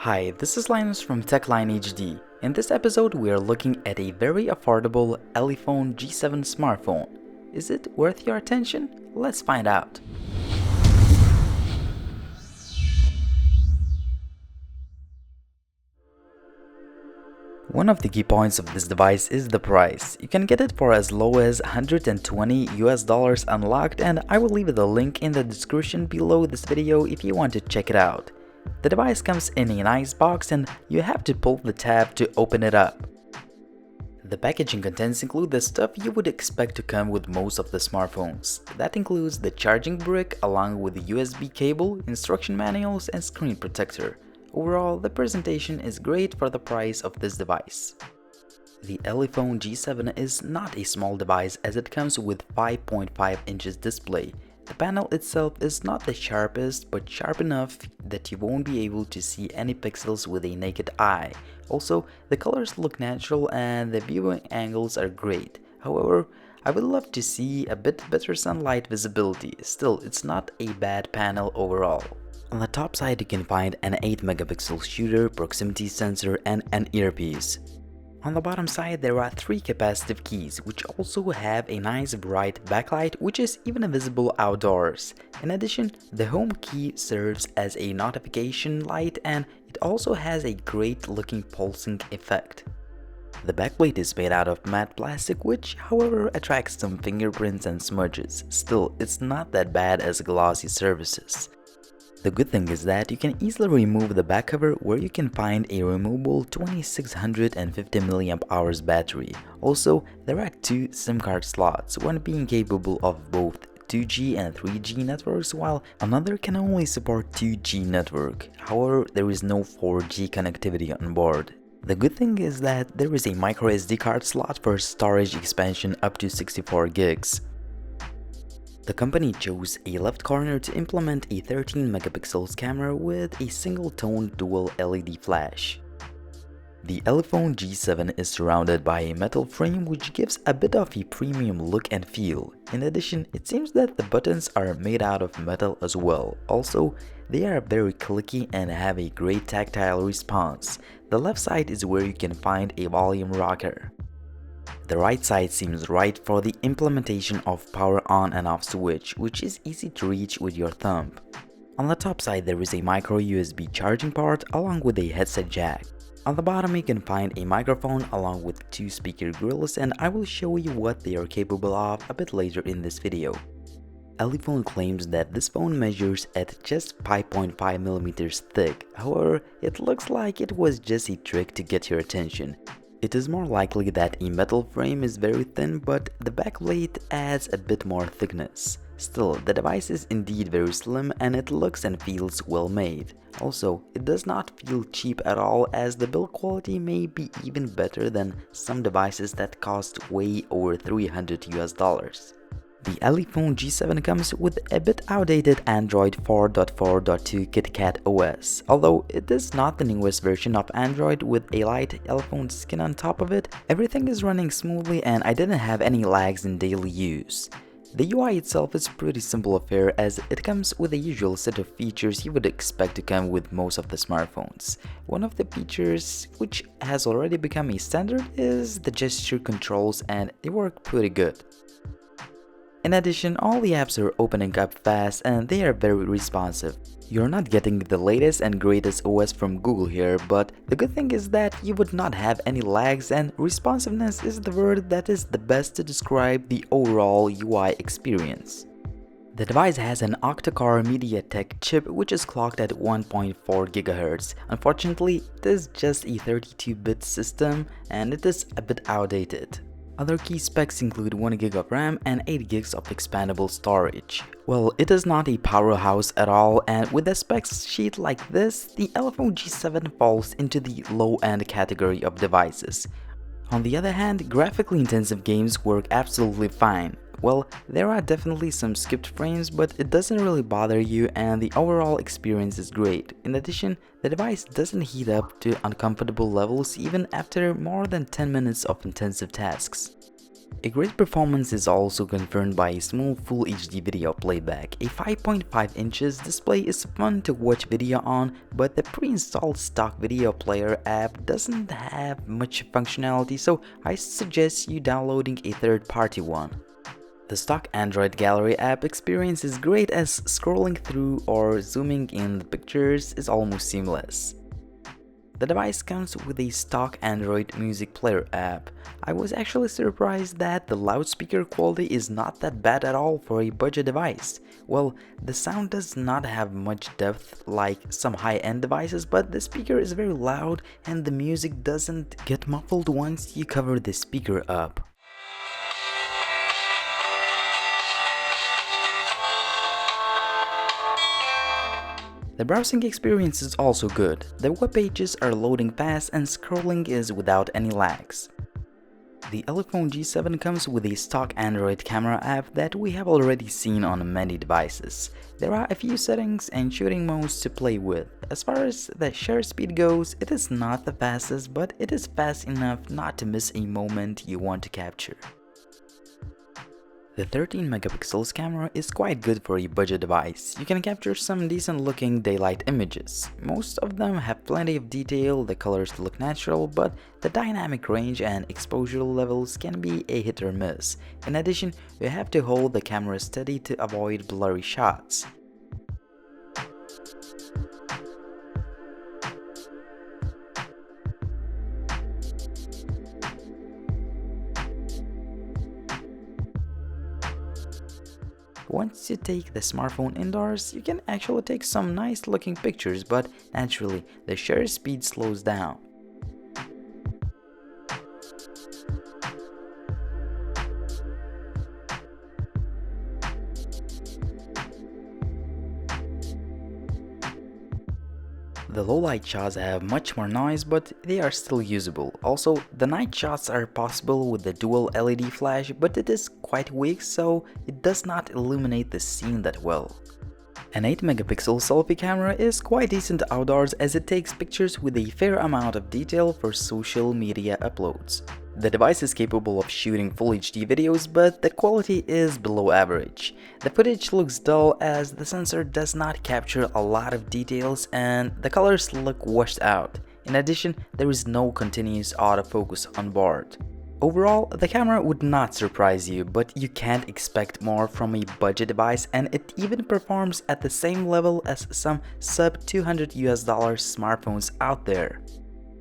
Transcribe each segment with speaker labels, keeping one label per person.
Speaker 1: Hi, this is Linus from TechLineHD. In this episode, we are looking at a very affordable Elephone G7 smartphone. Is it worth your attention? Let's find out. One of the key points of this device is the price. You can get it for as low as $120 unlocked, and I will leave the link in the description below this video if you want to check it out. The device comes in a nice box and you have to pull the tab to open it up. The packaging contents include the stuff you would expect to come with most of the smartphones. That includes the charging brick along with the USB cable, instruction manuals, and screen protector. Overall, the presentation is great for the price of this device. The Elephone G7 is not a small device as it comes with 5.5 inches display. The panel itself is not the sharpest, but sharp enough that you won't be able to see any pixels with a naked eye. Also, the colors look natural and the viewing angles are great. However, I would love to see a bit better sunlight visibility. Still, it's not a bad panel overall. On the top side, you can find an 8-megapixel shooter, proximity sensor, and an earpiece. On the bottom side, there are 3 capacitive keys, which also have a nice bright backlight which is even visible outdoors. In addition, the home key serves as a notification light and it also has a great looking pulsing effect. The backplate is made out of matte plastic which, however, attracts some fingerprints and smudges. Still, it's not that bad as glossy surfaces. The good thing is that you can easily remove the back cover where you can find a removable 2650 mAh battery. Also, there are 2 SIM card slots, one being capable of both 2G and 3G networks while another can only support 2G network. However, there is no 4G connectivity on board. The good thing is that there is a microSD card slot for storage expansion up to 64 gigs. The company chose a left corner to implement a 13 megapixels camera with a single-tone dual LED flash. The Elephone G7 is surrounded by a metal frame which gives a bit of a premium look and feel. In addition, it seems that the buttons are made out of metal as well. Also, they are very clicky and have a great tactile response. The left side is where you can find a volume rocker. The right side seems right for the implementation of power on and off switch, which is easy to reach with your thumb. On the top side there is a micro USB charging port along with a headset jack. On the bottom you can find a microphone along with 2 speaker grills, and I will show you what they are capable of a bit later in this video. Elephone claims that this phone measures at just 5.5mm thick, however, it looks like it was just a trick to get your attention. It is more likely that a metal frame is very thin, but the backplate adds a bit more thickness. Still, the device is indeed very slim and it looks and feels well made. Also, it does not feel cheap at all as the build quality may be even better than some devices that cost way over $300. The Elephone G7 comes with a bit outdated Android 4.4.2 KitKat OS. Although it is not the newest version of Android with a light Elephone skin on top of it, everything is running smoothly and I didn't have any lags in daily use. The UI itself is pretty simple affair as it comes with the usual set of features you would expect to come with most of the smartphones. One of the features which has already become a standard is the gesture controls, and they work pretty good. In addition, all the apps are opening up fast and they are very responsive. You're not getting the latest and greatest OS from Google here, but the good thing is that you would not have any lags, and responsiveness is the word that is the best to describe the overall UI experience. The device has an octa-core Mediatek chip which is clocked at 1.4 GHz. Unfortunately, it is just a 32-bit system and it is a bit outdated. Other key specs include 1GB of RAM and 8GB of expandable storage. Well, it is not a powerhouse at all, and with a specs sheet like this, the Elephone G7 falls into the low-end category of devices. On the other hand, graphically intensive games work absolutely fine. Well, there are definitely some skipped frames, but it doesn't really bother you and the overall experience is great. In addition, the device doesn't heat up to uncomfortable levels even after more than 10 minutes of intensive tasks. A great performance is also confirmed by a smooth Full HD video playback. A 5.5 inches display is fun to watch video on, but the pre-installed stock video player app doesn't have much functionality, so I suggest you downloading a third-party one. The stock Android Gallery app experience is great, as scrolling through or zooming in the pictures is almost seamless. The device comes with a stock Android music player app. I was actually surprised that the loudspeaker quality is not that bad at all for a budget device. Well, the sound does not have much depth like some high-end devices, but the speaker is very loud and the music doesn't get muffled once you cover the speaker up. The browsing experience is also good. The web pages are loading fast and scrolling is without any lags. The Elephone G7 comes with a stock Android camera app that we have already seen on many devices. There are a few settings and shooting modes to play with. As far as the shutter speed goes, it is not the fastest, but it is fast enough not to miss a moment you want to capture. The 13 megapixels camera is quite good for a budget device. You can capture some decent looking daylight images. Most of them have plenty of detail, the colors look natural, but the dynamic range and exposure levels can be a hit or miss. In addition, you have to hold the camera steady to avoid blurry shots. Once you take the smartphone indoors, you can actually take some nice looking pictures, but naturally, the shutter speed slows down. The low light shots have much more noise, but they are still usable. Also, the night shots are possible with the dual LED flash, but it is quite weak, so it does not illuminate the scene that well. An 8 megapixel selfie camera is quite decent outdoors, as it takes pictures with a fair amount of detail for social media uploads. The device is capable of shooting Full HD videos, but the quality is below average. The footage looks dull as the sensor does not capture a lot of details and the colors look washed out. In addition, there is no continuous autofocus on board. Overall, the camera would not surprise you, but you can't expect more from a budget device, and it even performs at the same level as some sub $200 smartphones out there.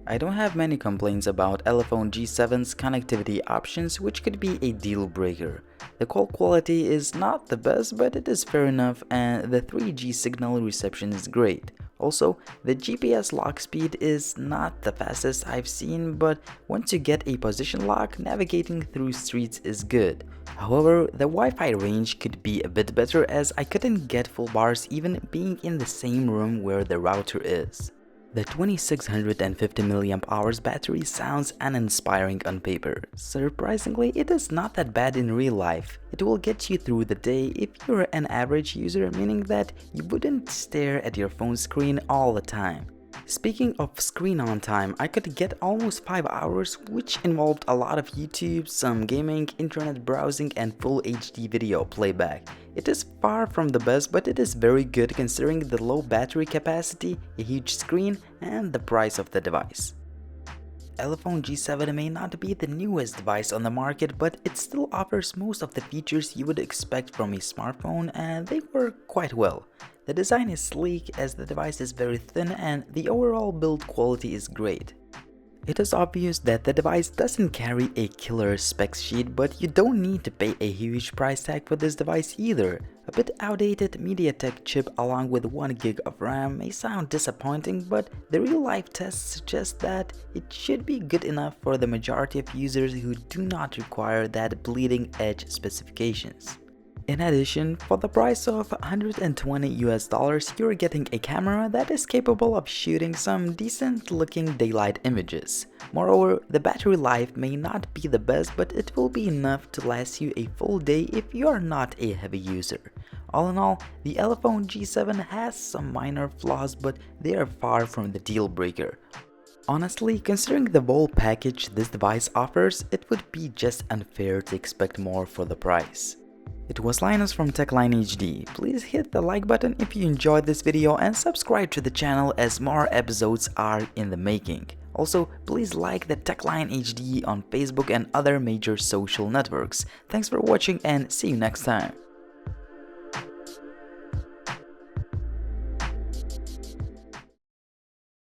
Speaker 1: I don't have many complaints about Elephone G7's connectivity options, which could be a deal breaker. The call quality is not the best, but it is fair enough, and the 3G signal reception is great. Also, the GPS lock speed is not the fastest I've seen, but once you get a position lock, navigating through streets is good. However, the Wi-Fi range could be a bit better, as I couldn't get full bars even being in the same room where the router is. The 2650 mAh battery sounds uninspiring on paper. Surprisingly, it is not that bad in real life. It will get you through the day if you're an average user, meaning that you wouldn't stare at your phone screen all the time. Speaking of screen on time, I could get almost 5 hours, which involved a lot of YouTube, some gaming, internet browsing, and Full HD video playback. It is far from the best, but it is very good considering the low battery capacity, a huge screen, and the price of the device. Elephone G7 may not be the newest device on the market, but it still offers most of the features you would expect from a smartphone, and they work quite well. The design is sleek as the device is very thin, and the overall build quality is great. It is obvious that the device doesn't carry a killer specs sheet, but you don't need to pay a huge price tag for this device either. A bit outdated Mediatek chip along with 1 GB of RAM may sound disappointing, but the real-life tests suggest that it should be good enough for the majority of users who do not require that bleeding-edge specifications. In addition, for the price of $120, you're getting a camera that is capable of shooting some decent looking daylight images. Moreover, the battery life may not be the best, but it will be enough to last you a full day if you are not a heavy user. All in all, the Elephone G7 has some minor flaws, but they are far from the deal breaker. Honestly, considering the whole package this device offers, it would be just unfair to expect more for the price. It was Linus from TechLineHD. Please hit the like button if you enjoyed this video and subscribe to the channel as more episodes are in the making. Also, please like the TechLineHD on Facebook and other major social networks. Thanks for watching and see you next time.